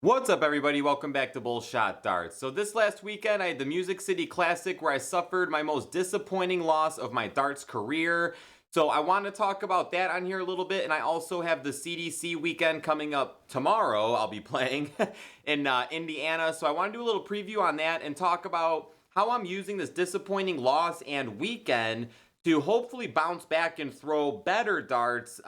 What's up, everybody? Welcome back to Bullshot Darts. So this last weekend I had the Music City Classic where I suffered my most disappointing loss of my darts career. So I want to talk about that on here a little bit, and I also have the CDC weekend coming up tomorrow. I'll be playing in Indiana, so I want to do a little preview on that and talk about how I'm using this disappointing loss and weekend to hopefully bounce back and throw better darts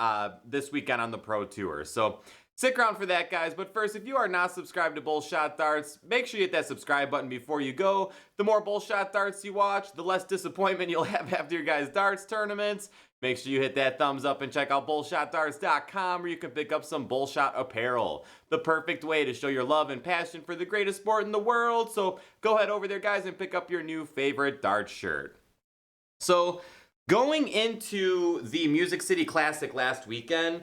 this weekend on the Pro Tour. So stick around for that, guys. But first, if you are not subscribed to Bullshot Darts, make sure you hit that subscribe button before you go. The more Bullshot Darts you watch, the less disappointment you'll have after your guys' darts tournaments. Make sure you hit that thumbs up and check out BullshotDarts.com where you can pick up some Bullshot apparel. The perfect way to show your love and passion for the greatest sport in the world. So go head over there, guys, and pick up your new favorite dart shirt. So going into the Music City Classic last weekend,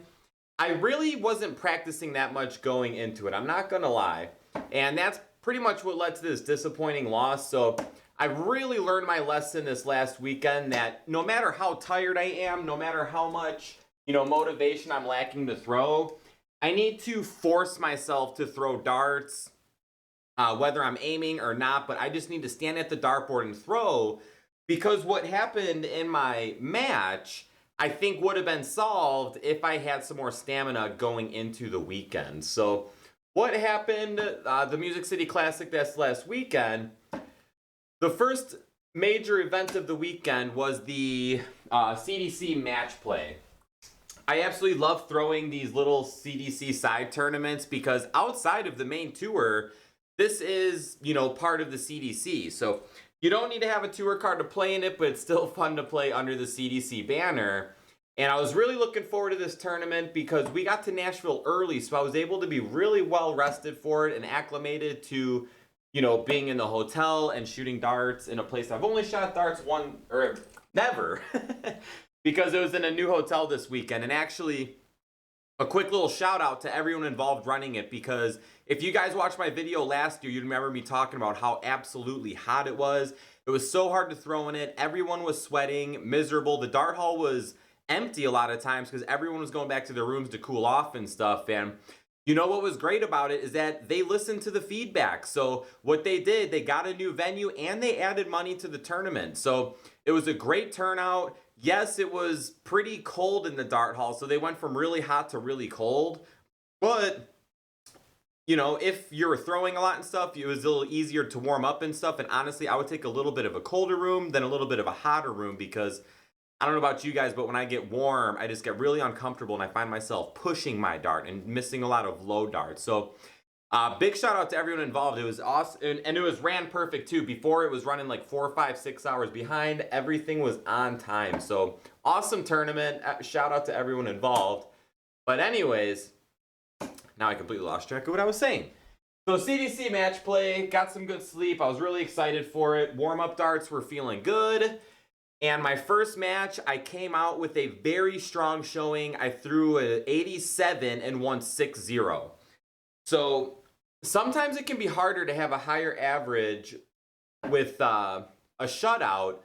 I really wasn't practicing that much going into it, I'm not gonna lie. And that's pretty much what led to this disappointing loss. So I really learned my lesson this last weekend that no matter how tired I am, no matter how much, motivation I'm lacking to throw, I need to force myself to throw darts, whether I'm aiming or not, but I just need to stand at the dartboard and throw, because what happened in my match I think would have been solved if I had some more stamina going into the weekend. So what happened, the Music City Classic this last weekend, the first major event of the weekend was the CDC match play. I absolutely love throwing these little CDC side tournaments because outside of the main tour, this is, part of the CDC. So you don't need to have a tour card to play in it, but it's still fun to play under the CDC banner. And I was really looking forward to this tournament because we got to Nashville early, so I was able to be really well rested for it and acclimated to, being in the hotel and shooting darts in a place I've only shot darts never, because it was in a new hotel this weekend. And actually, a quick little shout out to everyone involved running it, because if you guys watched my video last year, you'd remember me talking about how absolutely hot it was. It was so hard to throw in it. Everyone was sweating, miserable. The dart hall was empty a lot of times because everyone was going back to their rooms to cool off and stuff. And what was great about it is that they listened to the feedback. So what they did, they got a new venue and they added money to the tournament. So it was a great turnout. Yes, it was pretty cold in the dart hall, so they went from really hot to really cold. But if you were throwing a lot and stuff, it was a little easier to warm up and stuff. And honestly, I would take a little bit of a colder room than a little bit of a hotter room, because I don't know about you guys, but when I get warm, I just get really uncomfortable and I find myself pushing my dart and missing a lot of low darts. So big shout out to everyone involved. It was awesome, and it was ran perfect too. Before, it was running like 4, 5, 6 hours behind. Everything was on time. So awesome tournament. Shout out to everyone involved. But anyways, now I completely lost track of what I was saying. So CDC match play, got some good sleep. I was really excited for it. Warm-up darts were feeling good. And my first match, I came out with a very strong showing. I threw an 87 and won 6-0. So sometimes it can be harder to have a higher average with a shutout,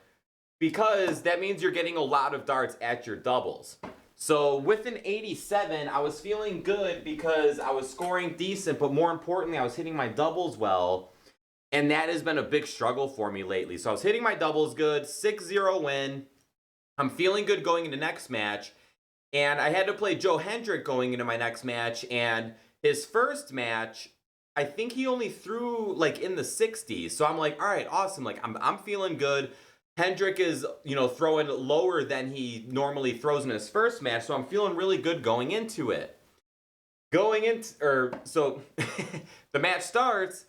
because that means you're getting a lot of darts at your doubles. So with an 87, I was feeling good because I was scoring decent, but more importantly, I was hitting my doubles well. And that has been a big struggle for me lately. So I was hitting my doubles good, 6-0 win. I'm feeling good going into next match. And I had to play Joe Hendrick going into my next match. And his first match, I think he only threw like in the 60s. So I'm like, all right, awesome. Like I'm feeling good. Hendrick is, throwing lower than he normally throws in his first match. So I'm feeling really good going into it. So the match starts.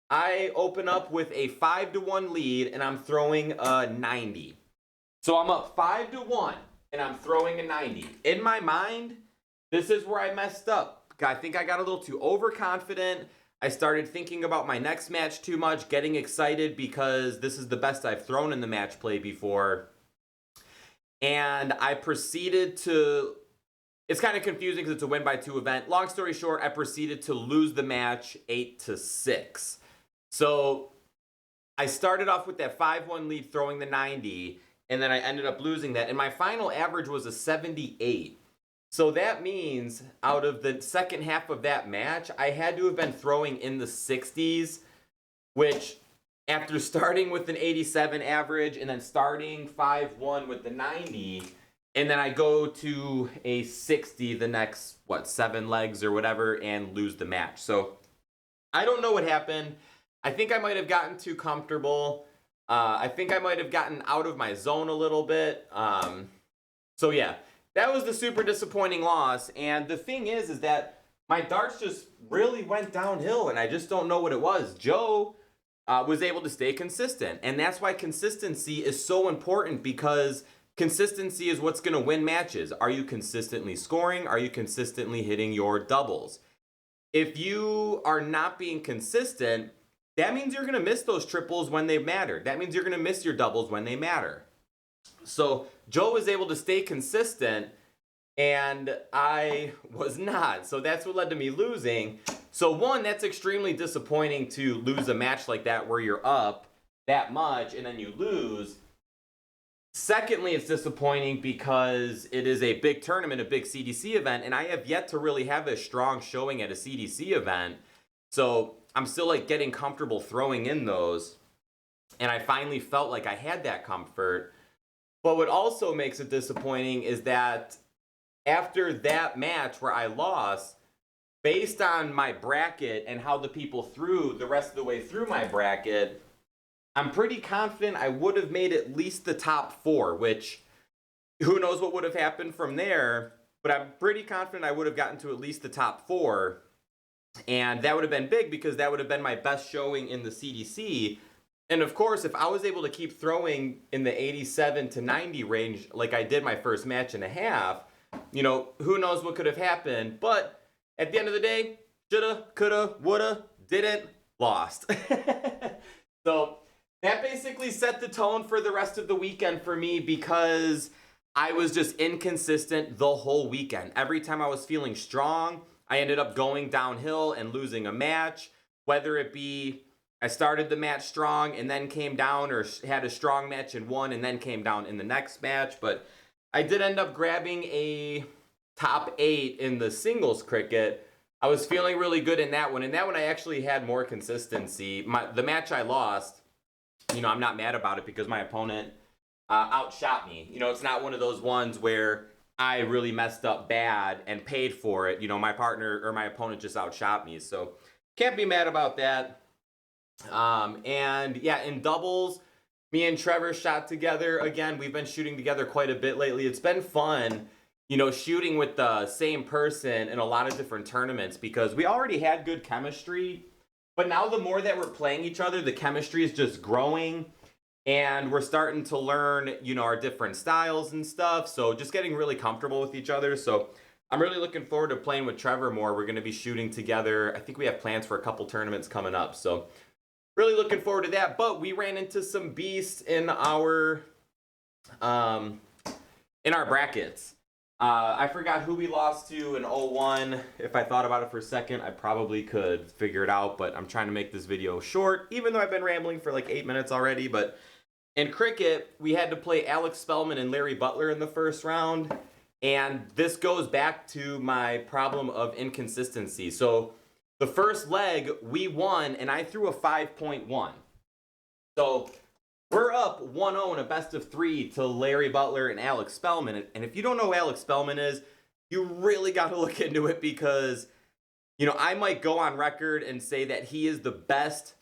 I open up with a 5-1 lead, and I'm throwing a 90. So I'm up 5-1, and I'm throwing a 90. In my mind, this is where I messed up. I think I got a little too overconfident. I started thinking about my next match too much, getting excited because this is the best I've thrown in the match play before. And I proceeded to... It's kind of confusing because it's a win-by-2 event. Long story short, I proceeded to lose the match 8-6. So I started off with that 5-1 lead throwing the 90, and then I ended up losing that. And my final average was a 78. So that means out of the second half of that match, I had to have been throwing in the 60s, which after starting with an 87 average and then starting 5-1 with the 90, and then I go to a 60 the next, 7 legs or whatever, and lose the match. So I don't know what happened. I think I might have gotten too comfortable. I think I might have gotten out of my zone a little bit. So yeah, that was the super disappointing loss. And the thing is that my darts just really went downhill, and I just don't know what it was. Joe was able to stay consistent, and that's why consistency is so important, because consistency is what's going to win matches. Are you consistently scoring? Are you consistently hitting your doubles? If you are not being consistent, that means you're going to miss those triples when they matter. That means you're going to miss your doubles when they matter. So Joe was able to stay consistent, and I was not. So that's what led to me losing. So one, that's extremely disappointing to lose a match like that where you're up that much and then you lose. Secondly, it's disappointing because it is a big tournament, a big CDC event, and I have yet to really have a strong showing at a CDC event. So I'm still like getting comfortable throwing in those, and I finally felt like I had that comfort. But what also makes it disappointing is that after that match where I lost, based on my bracket and how the people threw the rest of the way through my bracket, I'm pretty confident I would have made at least the top 4, which who knows what would have happened from there, but I'm pretty confident I would have gotten to at least the top 4. And that would have been big because that would have been my best showing in the CDC. And of course, if I was able to keep throwing in the 87 to 90 range like I did my first match and a half, you know, who knows what could have happened. But at the end of the day, shoulda, coulda, woulda, didn't, lost. So that basically set the tone for the rest of the weekend for me, because I was just inconsistent the whole weekend. Every time I was feeling strong, I ended up going downhill and losing a match, whether it be I started the match strong and then came down, or had a strong match and won and then came down in the next match. But I did end up grabbing a top 8 in the singles cricket. I was feeling really good in that one. In that one, I actually had more consistency. The match I lost, you know, I'm not mad about it because my opponent outshot me. You know, it's not one of those ones where I really messed up bad and paid for it. You know, my partner or my opponent just outshot me. So can't be mad about that. And yeah, in doubles, me and Trevor shot together. Again, we've been shooting together quite a bit lately. It's been fun, you know, shooting with the same person in a lot of different tournaments, because we already had good chemistry. But now the more that we're playing each other, the chemistry is just growing, and we're starting to learn, you know, our different styles and stuff. So just getting really comfortable with each other. So I'm really looking forward to playing with Trevor more. We're going to be shooting together. I think we have plans for a couple tournaments coming up. So really looking forward to that. But we ran into some beasts in our brackets. I forgot who we lost to in 01. If I thought about it for a second, I probably could figure it out, but I'm trying to make this video short, even though I've been rambling for like 8 minutes already. But in cricket, we had to play Alex Spellman and Larry Butler in the first round, and this goes back to my problem of inconsistency. So the first leg, we won, and I threw a 5.1. So we're up 1-0 in a best of 3 to Larry Butler and Alex Spellman. And if you don't know who Alex Spellman is, you really got to look into it, because, you know, I might go on record and say that he is the best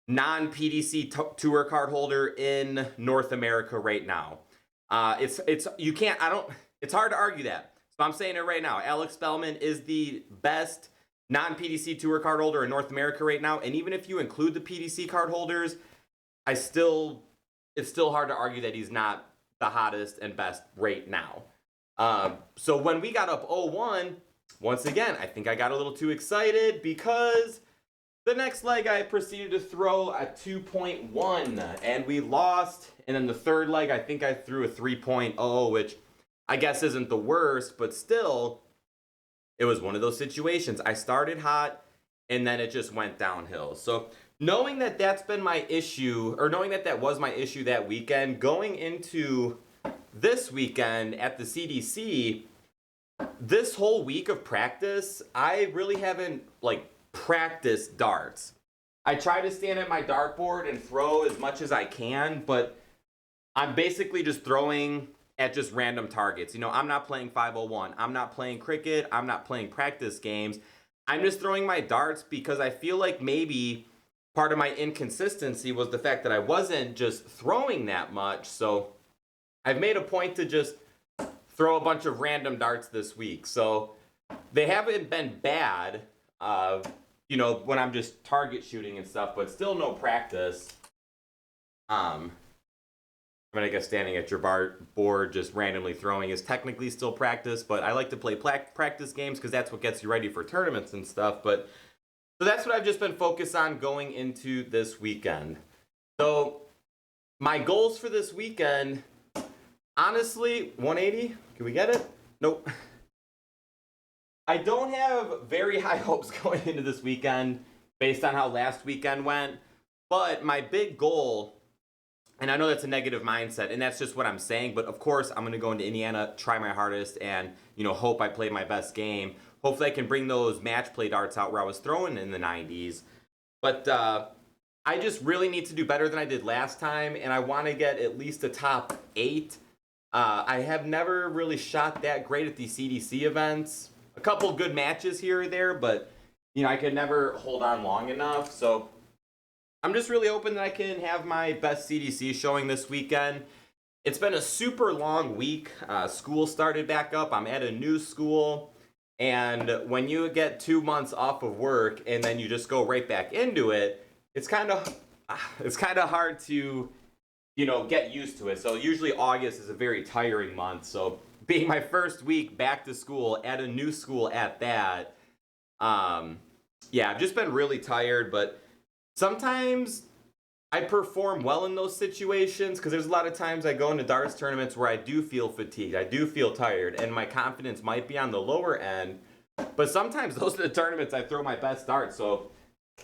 non-PDC tour card holder in North America right now. It's hard to argue that. So I'm saying it right now. Alex Spellman is the best non-PDC tour card holder in North America right now. And even if you include the PDC card holders, it's still hard to argue that he's not the hottest and best right now. So when we got up 0-1, once again, I think I got a little too excited, because the next leg I proceeded to throw a 2.1 and we lost. And then the third leg, I think I threw a 3.0, which I guess isn't the worst, but still, it was one of those situations. I started hot and then it just went downhill. So knowing that that's been my issue, or knowing that that was my issue that weekend, going into this weekend at the CDC, this whole week of practice, I really haven't like practiced darts. I try to stand at my dartboard and throw as much as I can, but I'm basically just throwing at just random targets. You know, I'm not playing 501. I'm not playing cricket. I'm not playing practice games. I'm just throwing my darts because I feel like maybe part of my inconsistency was the fact that I wasn't just throwing that much. So I've made a point to just throw a bunch of random darts this week. So they haven't been bad, you know, when I'm just target shooting and stuff, but still no practice. I mean, I guess standing at your board just randomly throwing is technically still practice, but I like to play practice games because that's what gets you ready for tournaments and stuff. But so that's what I've just been focused on going into this weekend. So my goals for this weekend, honestly, 180. Can we get it? Nope. I don't have very high hopes going into this weekend based on how last weekend went, but my big goal, and I know that's a negative mindset, and that's just what I'm saying, but of course I'm going to go into Indiana, try my hardest, and, you know, hope I play my best game. Hopefully I can bring those match play darts out where I was throwing in the 90s. But I just really need to do better than I did last time, and I want to get at least a top 8. I have never really shot that great at these CDC events. A couple good matches here or there, but, you know, I could never hold on long enough, so I'm just really hoping that I can have my best CDC showing this weekend. It's been a super long week. School started back up. I'm at a new school. And when you get 2 months off of work and then you just go right back into it, it's kind of hard to, you know, get used to it. So usually August is a very tiring month. So being my first week back to school at a new school at that, yeah, I've just been really tired, but sometimes I perform well in those situations because there's a lot of times I go into darts tournaments where I do feel fatigued, I do feel tired, and my confidence might be on the lower end. But sometimes those are the tournaments I throw my best darts. So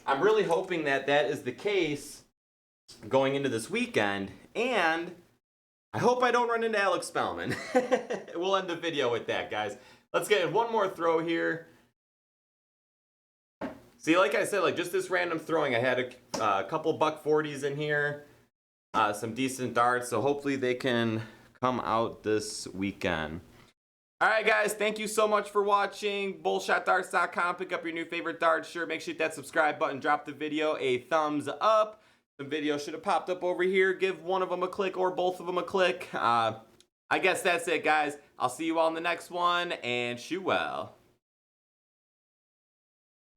I'm really hoping that that is the case going into this weekend. And I hope I don't run into Alex Spellman. We'll end the video with that, guys. Let's get one more throw here. See, like I said, like just this random throwing, I had a couple $140s in here, some decent darts, so hopefully they can come out this weekend. All right, guys, thank you so much for watching. BullshotDarts.com. Pick up your new favorite dart shirt. Make sure you hit that subscribe button. Drop the video a thumbs up. Some videos should have popped up over here. Give one of them a click or both of them a click. I guess that's it, guys. I'll see you all in the next one, and shoot well.